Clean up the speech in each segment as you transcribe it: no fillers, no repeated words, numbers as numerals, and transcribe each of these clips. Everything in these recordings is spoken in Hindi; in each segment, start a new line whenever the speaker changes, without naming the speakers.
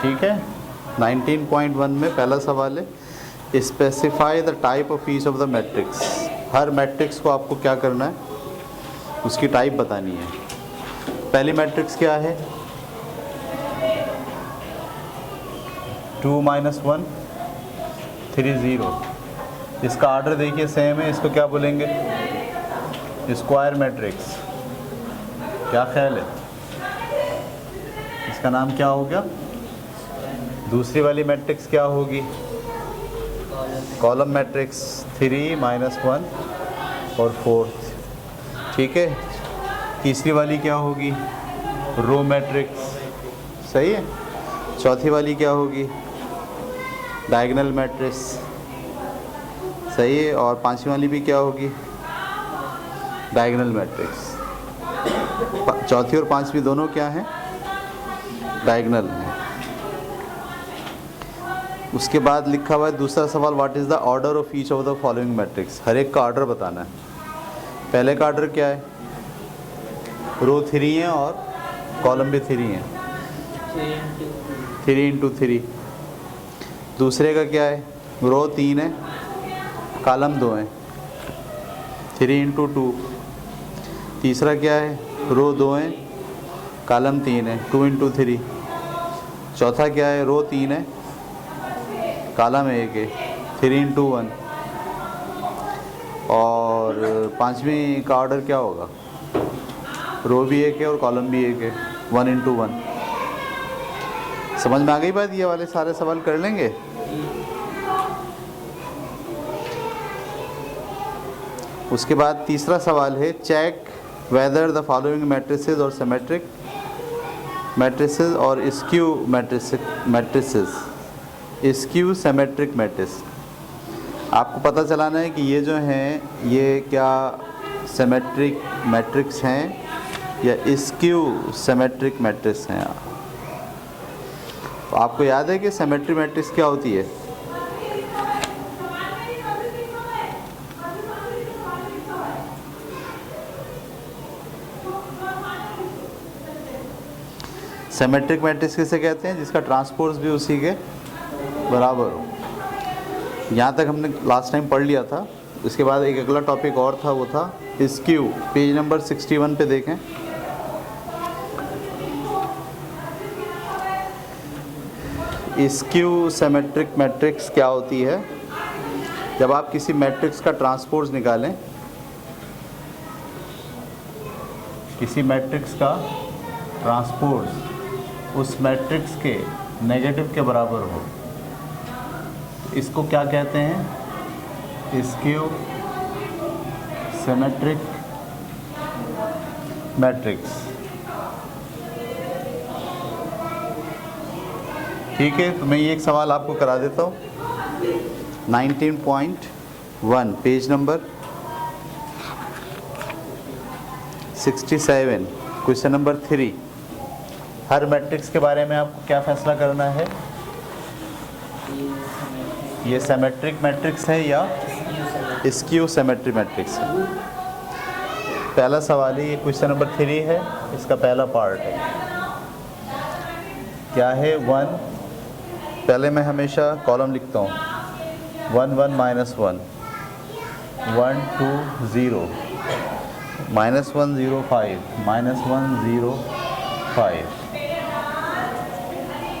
ठीक है। 19.1 में पहला सवाल है, specify the type of each of the matrix. Her matrix को आपको क्या करना है, उसकी टाइप बतानी है। पहली मैट्रिक्स क्या है, 2 - 1 3 0। इसका ऑर्डर देखिए सेम है, इसको क्या बोलेंगे, स्क्वायर मैट्रिक्स। क्या ख्याल है, इसका नाम क्या हो गया। दूसरी वाली मैट्रिक्स क्या होगी, कॉलम मैट्रिक्स, 3 - 1 और 4। ठीक है। तीसरी वाली क्या होगी, रो मैट्रिक्स। सही है। चौथी वाली क्या होगी, डायगोनल मैट्रिक्स। सही है। और पांचवी वाली भी क्या होगी, डायगोनल मैट्रिक्स। चौथी और पांचवी दोनों क्या हैं, डायगोनल हैं। उसके बाद लिखा हुआ है दूसरा सवाल, what is the order of each of the following matrix. हर एक का ऑर्डर बताना है। पहले का ऑर्डर क्या है, रो 3 है और कॉलम भी 3 है, 3 × 3। दूसरे का क्या है, रो 3 है, कॉलम 2 है, 3 × 2। तीसरा क्या है, रो 2 है, कॉलम 3 है, 2 × 3। चौथा क्या है, रो 3 है, कॉलम 1 है, 3 × 1। और पांचवी का ऑर्डर क्या होगा, रो भी 1 है और कॉलम भी 1 है, 1 × 1। समझ में आ गई बात, ये वाले सारे सवाल कर लेंगे। उसके बाद तीसरा सवाल है, check whether the following matrices और सिमेट्रिक मैट्रिसेस और skew matrices, skew symmetric matrix. आपको पता चलाना है कि ये जो हैं ये क्या सिमेट्रिक मैट्रिक्स हैं या स्क्यू सिमेट्रिक मैट्रिक्स हैं। तो आपको याद है कि सिमेट्रिक मैट्रिक्स क्या होती है, सिमेट्रिक मैट्रिक्स किसे कहते हैं, जिसका ट्रांसपोज भी उसी के बराबर हो। यहाँ तक हमने लास्ट टाइम पढ़ लिया था। इसके बाद एक अगला टॉपिक और था, वो था स्क्यू। पेज नंबर 61 पे देखें। स्क्यू सिमेट्रिक मैट्रिक्स क्या होती है, जब आप किसी मैट्रिक्स का ट्रांसपोज निकालें, किसी मैट्रिक्स का ट्रांसपोज उस मैट्रिक्स के नेगेटिव के बराबर हो, इसको क्या कहते हैं, स्क्यू सिमेट्रिक मैट्रिक्स। ठीक है। तो मैं ये एक सवाल आपको करा देता हूँ। 19.1 पेज नंबर 67, क्वेश्चन नंबर 3। हर मैट्रिक्स के बारे में आपको क्या फैसला करना है, ये सिमेट्रिक मैट्रिक्स है या स्क्यू सिमेट्रिक मैट्रिक्स है। पहला सवाल है, ये क्वेश्चन नंबर 3 है, इसका पहला पार्ट है, क्या है 1। पहले मैं हमेशा कॉलम लिखता हूँ, 1 1 - 1 1 2 0 -1 0 5 -1 0 5।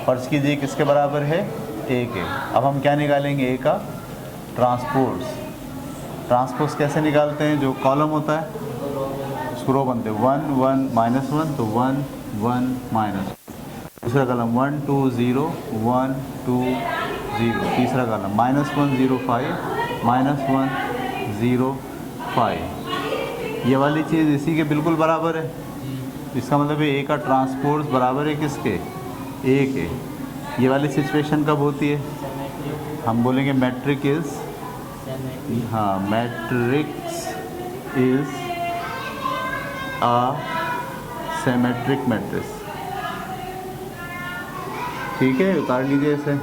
फर्ज कीजिए किसके बराबर है, ए के। अब हम क्या निकालेंगे, ए का ट्रांसपोज। ट्रांसपोज कैसे निकालते हैं, जो कॉलम होता है उसको रो बनते हैं, 1 1 -1 तो 1 1 -1। दूसरा कॉलम 1 2 0 1 2 0। तीसरा कॉलम -1 0 5 -1 0 5। ये वाली चीज़ इसी के बिल्कुल बराबर है। इसका मतलब है ए का ट्रांसपोज बराबर है किसके, ए के। ये वाली सिचुएशन कब होती है, हम बोलेंगे मैट्रिक इज, हाँ matrix is a symmetric matrix. ठीक है, उतार लीजिए इसे।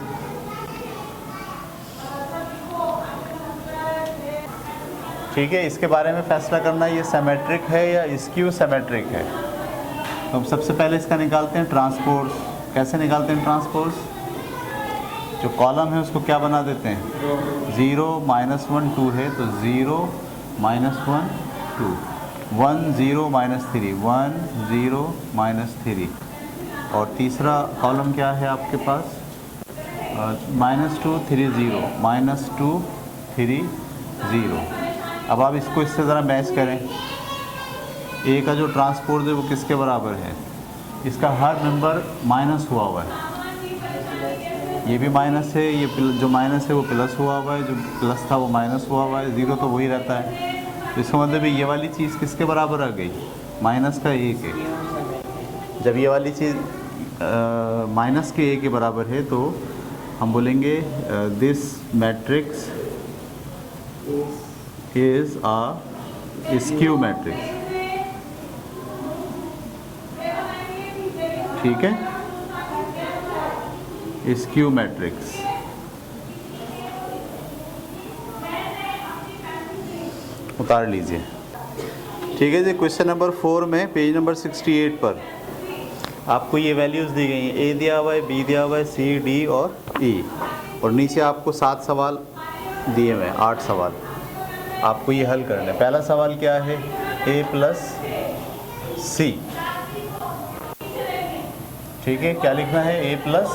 ठीक है, इसके बारे में फैसला करना ये सिमेट्रिक है या स्क्यू सिमेट्रिक है। तो हम सबसे पहले इसका निकालते हैं ट्रांसपोज। कैसे निकालते हैं ट्रांसपोज? जो कॉलम है उसको क्या बना देते हैं? 0 -1 2 है तो 0 -1 2, 1 0 -3 1 0 -3, और तीसरा कॉलम क्या है आपके पास? -2 3 0 -2 3 0। अब आप इसको इससे ज़रा मैच करें। ए का जो ट्रांसपोज है वो किसके बराबर है? इसका हर मेंबर माइनस हुआ है, ये भी माइनस है, ये जो माइनस है वो प्लस हुआ है, जो प्लस था वो माइनस हुआ है, 0 तो वही रहता है। तो इसका मतलब ये वाली चीज़ किसके बराबर आ गई? माइनस का ए के। जब ये वाली चीज़ माइनस के ए के बराबर है तो हम बोलेंगे this matrix is a skew matrix. ठीक है, स्क्यू मैट्रिक्स। उतार लीजिए। ठीक है जी, क्वेश्चन नंबर 4 में पेज नंबर 68 पर आपको ये वैल्यूज़ दी गई हैं। ए दिया हुआ है, बी दिया हुआ है, सी, डी और ई, और नीचे आपको 7 सवाल दिए हुए हैं, 8 सवाल आपको ये हल करना है। पहला सवाल क्या है? ए प्लस सी। ठीक है, क्या लिखना है? ए प्लस,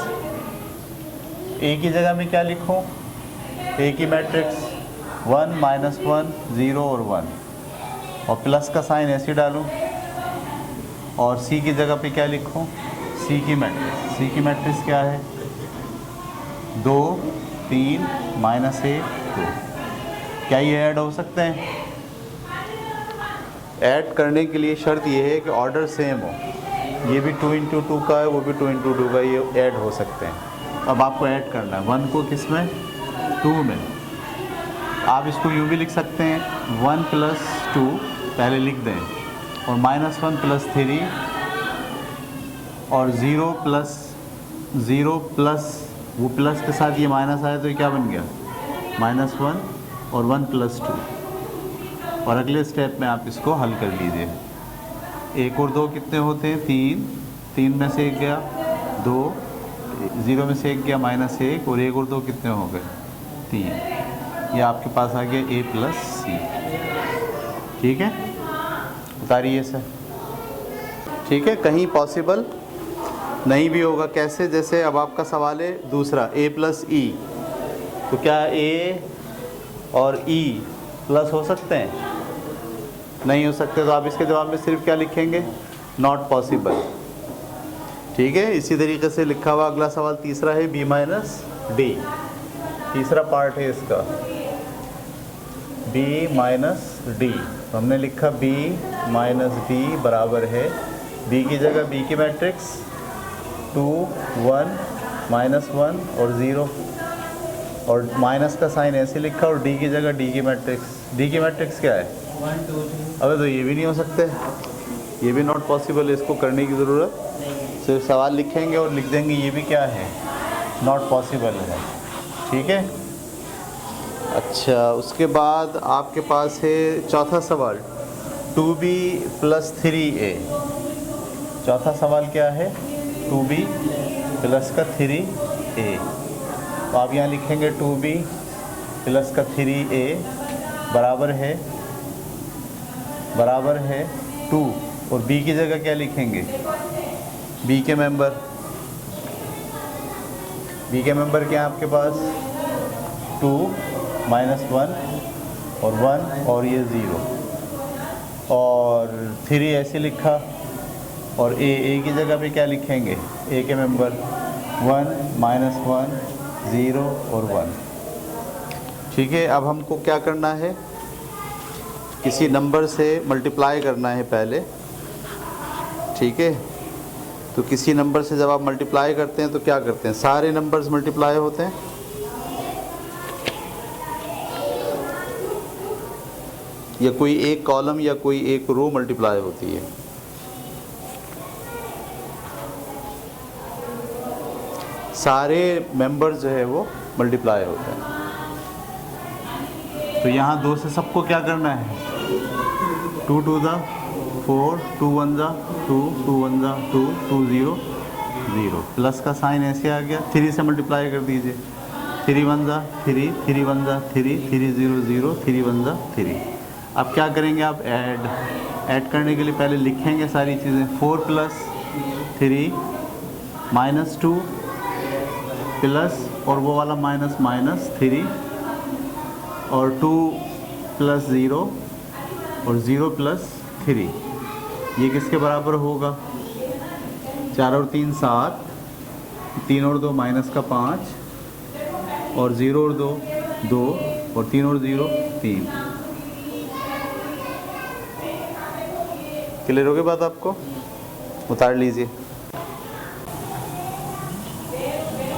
ए की जगह में क्या लिखूं? ए की मैट्रिक्स 1 -1 0 और 1, और प्लस का साइन ऐसे डालूं, और सी की जगह पे क्या लिखूं? सी की मैट्रिक्स। सी की मैट्रिक्स क्या है? 2 3 -1 2। क्या ये ऐड हो सकते हैं? ऐड करने के लिए शर्त ये है कि ऑर्डर सेम हो। ये भी 2 × 2 का है, वो भी 2 × 2 का है, ये ऐड हो सकते हैं। अब आपको ऐड करना है 1 को किस में? 2 में। आप इसको यूँ भी लिख सकते हैं 1 + 2 पहले लिख दें, और -1 + 3 और 0 प्लस वो प्लस के साथ ये माइनस आया तो ये क्या बन गया? -1 और 1 + 2। और अगले स्टेप में आप इसको हल कर लीजिए। 1 और 2 कितने होते हैं? 3, 3 में से 1 गया 2, 0 में से 1 गया -1, और 1 और 2 कितने हो गए? 3। ये आपके पास आ गया ए प्लस सी। ठीक है, उतारिए सर। ठीक है, कहीं पॉसिबल नहीं भी होगा। कैसे? जैसे अब आपका सवाल है दूसरा, ए प्लस ई, तो क्या ए और ई प्लस हो सकते हैं? नहीं हो सकते, तो आप इसके जवाब में सिर्फ क्या लिखेंगे? Not possible. ठीक है, इसी तरीके से लिखा हुआ अगला सवाल तीसरा है बी माइनस डी। तीसरा पार्ट है इसका बी माइनस डी, तो हमने लिखा बी माइनस डी बराबर है, बी की जगह बी की मैट्रिक्स 2 1 -1 और 0, और माइनस का साइन ऐसे लिखा, और डी की जगह डी की मैट्रिक्स। डी की मैट्रिक्स क्या है?
1 2 3।
अबे तो ये भी नहीं हो सकते, ये भी नॉट पॉसिबल है, इसको करने की ज़रूरत। सिर्फ सवाल लिखेंगे और लिख देंगे ये भी क्या है? नॉट पॉसिबल है। ठीक है, अच्छा, उसके बाद आपके पास है चौथा सवाल 2b + 3a। चौथा सवाल क्या है? 2b + 3a। तो आप यहाँ लिखेंगे 2b + 3a बराबर है 2, और b की जगह क्या लिखेंगे? b के मेंबर क्या है आपके पास? 2 -1 और 1 और ये 0, और 3 ऐसे लिखा, और ए की जगह पे क्या लिखेंगे? ए के मेंबर 1 -1 0 और 1। ठीक है, अब हमको क्या करना है? किसी नंबर से मल्टीप्लाई करना है पहले। ठीक है, तो किसी नंबर से जब आप मल्टीप्लाई करते हैं तो क्या करते हैं? सारे नंबर्स मल्टीप्लाई होते हैं। या कोई एक कॉलम या कोई एक रो मल्टीप्लाई होती है। सारे मेंबर्स जो है वो मल्टीप्लाई होते हैं। तो यहाँ 2 से सबको क्या करना है? 2 2 ज़ा 4, 2 1 ज़ा 2, 2 1 ज़ा 2, 2 0 0, प्लस का साइन ऐसे आ गया, 3 से मल्टीप्लाई कर दीजिए, 3 1 जा 3, 3 1 जा 3, 3 0 0, 3 1 जा 3। अब क्या करेंगे आप, ऐड करने के लिए पहले लिखेंगे सारी चीज़ें, 4 + 3 -2 प्लस और वो वाला -3 और 2 + 0 और 0 + 3, ये किसके बराबर होगा, 4 और 3 7, 3 और 2 -5 और 0 और 2 2 और 3 और 0 3। क्लियर हो गई बात आपको? उतार लीजिए।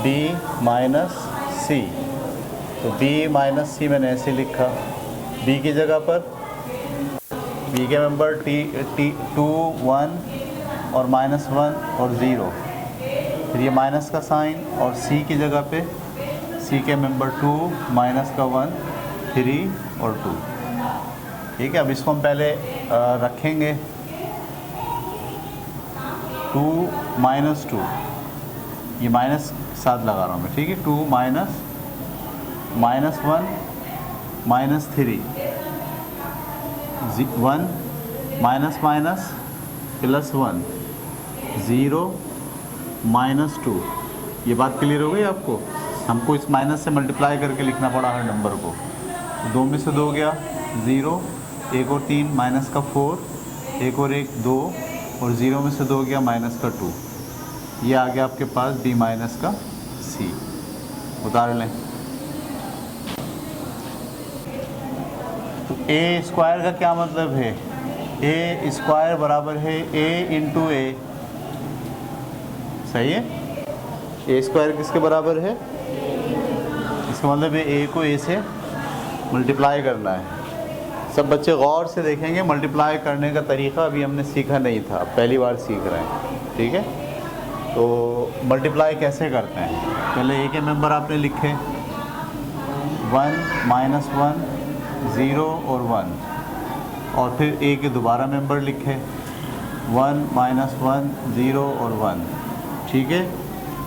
b - c, तो b - c मैंने ऐसे लिखा, b की जगह पर b के मेंबर t 2 1 और -1 और 0, फिर ये माइनस का साइन, और c की जगह पे c के मेंबर 2 माइनस का 1 3 और 2। ठीक है, अब इसको हम पहले रखेंगे 2 - 2, ये माइनस साथ लगा रहा हूँ मैं, ठीक है, 2 - -1 -3 1 +1 0 -2। ये बात क्लियर हो गई आपको? हमको इस माइनस से मल्टीप्लाई करके लिखना पड़ा हर नंबर को। 2 में से 2 गया 0, 1 और 3 माइनस का 4, 1 और 1 2 और 0 में से 2 गया माइनस का 2। ये आ गया आपके पास b - का c। उतार लें। तो a² का क्या मतलब है, a² बराबर है a × a, सही है। a² किसके बराबर है, इसका मतलब है a को a से मल्टीप्लाई करना है। सब बच्चे गौर से देखेंगे, मल्टीप्लाई करने का तरीका अभी हमने सीखा नहीं था, पहली बार सीख रहे हैं, ठीक है। तो मल्टीप्लाई कैसे करते हैं, पहले a के मेंबर आपने लिखे 1 -1 0 और 1, और फिर a के दोबारा मेंबर लिखे 1 -1 0 और 1, ठीक है।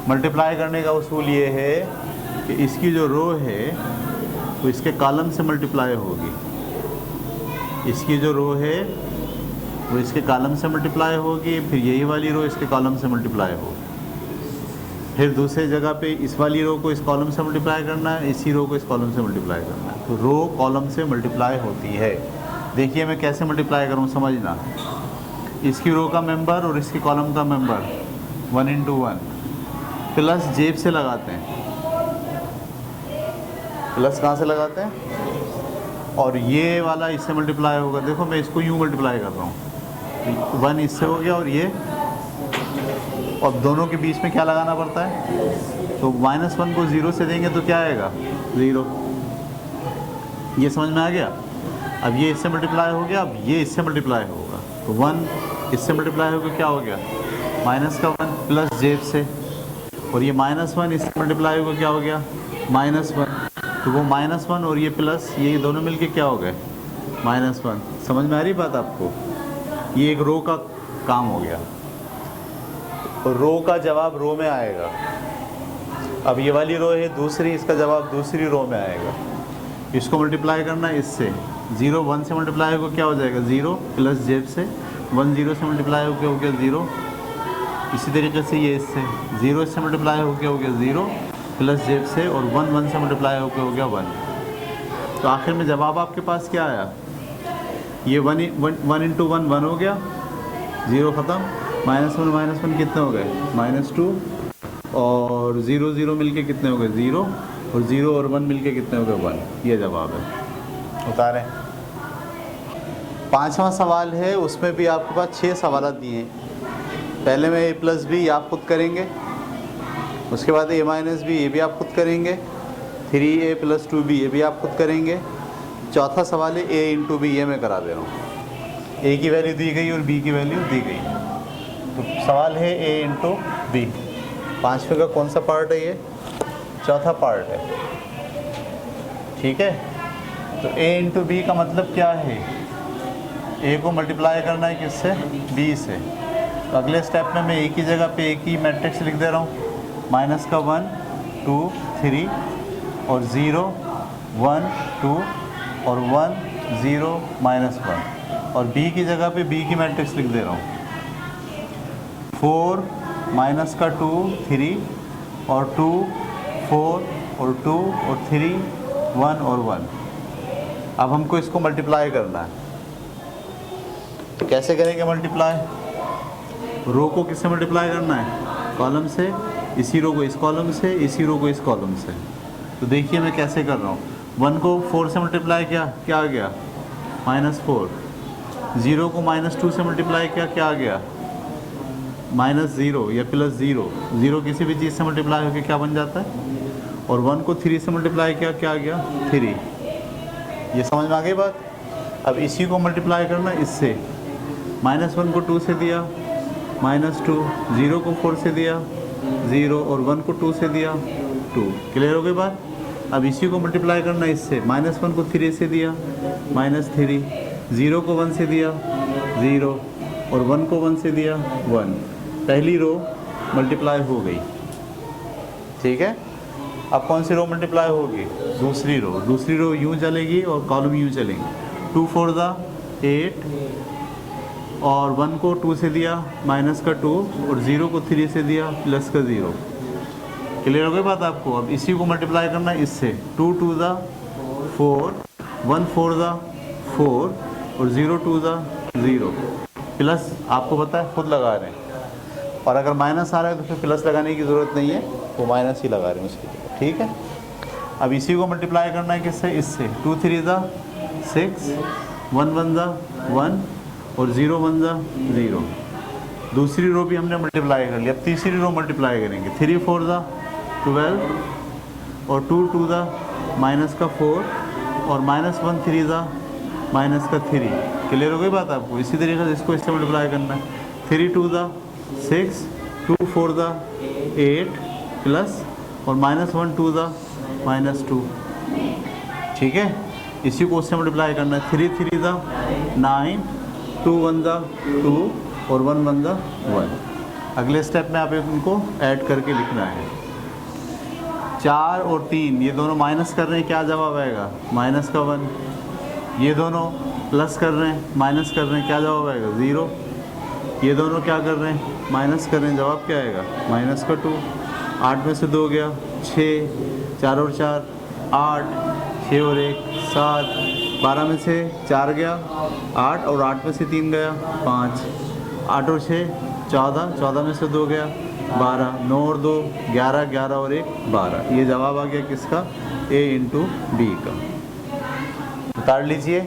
मल्टीप्लाई करने का उसूल ये है कि इसकी जो रो है तो इसके कॉलम से मल्टीप्लाई होगी, इसकी जो रो है वो इसके कॉलम से मल्टीप्लाई होगी, फिर यही वाली रो इसके कॉलम से मल्टीप्लाई होगी, फिर दूसरी जगह पे इस वाली रो को इस कॉलम से मल्टीप्लाई करना है, इसी रो को इस कॉलम से मल्टीप्लाई करना है। तो रो कॉलम से मल्टीप्लाई होती है। देखिए मैं कैसे मल्टीप्लाई करूँ, समझना। इसकी रो का मेंबर और इसकी कॉलम का मेंबर 1 × 1 प्लस जेब से लगाते हैं, प्लस कहाँ से लगाते हैं, और ये वाला इससे मल्टीप्लाई होगा। देखो मैं इसको यूँ मल्टीप्लाई कर रहा हूँ, 1 इससे हो गया और ये, और दोनों के बीच में क्या लगाना पड़ता है, तो -1 को 0 से देंगे तो क्या आएगा 0। ये समझ में आ गया। अब ये इससे मल्टीप्लाई हो गया, अब ये इससे मल्टीप्लाई होगा, तो 1 इससे मल्टीप्लाई होगा, क्या हो गया माइनस का 1 प्लस जेब से, और ये -1 इससे मल्टीप्लाई होगा, क्या हो गया -1, तो वो -1 और ये प्लस, ये दोनों मिलके क्या हो गए -1। समझ में आ रही बात आपको? ये एक रो का काम हो गया, रो का जवाब रो में आएगा। अब ये वाली रो है दूसरी, इसका जवाब दूसरी रो में आएगा। इसको मल्टीप्लाई करना है इससे, 0 1 से मल्टीप्लाई होगा, क्या हो जाएगा 0 प्लस जेब से, 1 0 से मल्टीप्लाई होकर हो गया 0। इसी तरीके से ये इससे 0 इससे मल्टीप्लाई होकर हो गया 0 प्लस जेब से, और 1 1 से मल्टीप्लाई होकर हो गया 1। तो आखिर में जवाब आपके पास क्या आया, ये 1 × 1 1 हो गया, 0 ख़त्म, -1 कितने हो गए -2, और 0 0 मिलके कितने हो गए 0, और 0 और 1 मिलके कितने हो गए 1। ये जवाब है। उतारें। 5वां सवाल है, उसमें भी आपके पास 6 सवाल दिए हैं। पहले में a + b आप खुद करेंगे, उसके बाद a - b ये भी आप खुद करेंगे, 3a + 2b ये भी आप खुद करेंगे। चौथा सवाल है a × b, ये मैं करा दे रहा हूँ। a की वैल्यू दी गई और b की वैल्यू दी गई। तो सवाल है a × b। 5वें का कौन सा पार्ट है, ये चौथा पार्ट है, ठीक है। तो a × b का मतलब क्या है, a को मल्टीप्लाई करना है किससे, b से, तो अगले स्टेप में मैं एक ही जगह पे एक ही मैट्रिक्स लिख दे रहा हूँ, माइनस का 1 2 3 और 0 1 2 और 1 0 -1, और b की जगह पे b की मैट्रिक्स लिख दे रहा हूँ, 4 माइनस का 2 3 और 2 4 और 2 और 3 1 और 1। अब हमको इसको मल्टीप्लाई करना है। कैसे करेंगे मल्टीप्लाई? रो को किससे मल्टीप्लाई करना है? कॉलम से। इसी रो को इस कॉलम से, इसी रो को इस कॉलम से। तो देखिए मैं कैसे कर रहा हूँ। 1 को 4 से मल्टीप्लाई किया, क्या आ गया? -4। 0 को -2 से मल्टीप्लाई किया, क्या आ गया? -0 या +0। 0 किसी भी चीज़ से मल्टीप्लाई होकर क्या बन जाता है? और 1 को 3 से मल्टीप्लाई किया, क्या आ गया? 3। ये समझ में आ गई बात? अब इसी को मल्टीप्लाई करना इससे। -1 को 2 से दिया, -2, 0 को 4 से दिया 0 और 1 को 2 से दिया 2। क्लियर हो गई बात? अब इसी को मल्टीप्लाई करना इससे। -1 को 3 से दिया, -3, 0 को 1 से दिया 0 और 1 को 1 से दिया 1। पहली रो मल्टीप्लाई हो गई, ठीक है। अब कौन सी रो मल्टीप्लाई होगी? दूसरी रो। दूसरी रो यूँ चलेगी और कॉलम यूँ चलेंगे। 2 4 8 और 1 को 2 से दिया, माइनस का 2 और 0 को 3 से दिया, प्लस का 0। क्लियर हो गई बात आपको? अब इसी को मल्टीप्लाई करना है इससे। 2 2 4, 1 4 4 और 0 2 0। प्लस आपको पता है खुद लगा रहे हैं, और अगर माइनस आ रहा है तो फिर प्लस लगाने की ज़रूरत नहीं है, वो माइनस ही लगा रहे हैं उसकी जगह, ठीक है। अब इसी को मल्टीप्लाई करना है किससे? इससे। 2 3 6, 1 1 1 और 0 1 0। दूसरी रो भी हमने मल्टीप्लाई कर लिया। अब तीसरी रो मल्टीप्लाई करेंगे। 3 4 12 और 2 2 माइनस का 4 और -1 3 माइनस का 3। क्लियर हो गई बात आपको? इसी तरीके से इसको इससे मल्टीप्लाई करना है। 3 2 6, 2 4 8 प्लस और -1 2 -2, ठीक है। इसी को उससे मल्टीप्लाई करना है। 3 3 9, 2 1 2 और 1 1 1। अगले स्टेप में आप इनको ऐड करके लिखना है। 4 और 3 ये दोनों माइनस कर रहे हैं, क्या जवाब आएगा? माइनस का 1। ये दोनों प्लस कर रहे हैं, माइनस कर रहे हैं, क्या जवाब आएगा? 0। ये दोनों क्या कर रहे हैं? माइनस कर रहे हैं, जवाब क्या आएगा? माइनस का 2। 8 में से 2 गया 6, 4 और 4 8, 6 और 1 7, 12 में से 4 गया 8 और 8 में से 3 गया 5, 8 और 6 14, 14 में से 2 गया 12, 9 और 2 11, 11 और 1 12। ये जवाब आ गया किसका? A × B का। उतार लीजिए।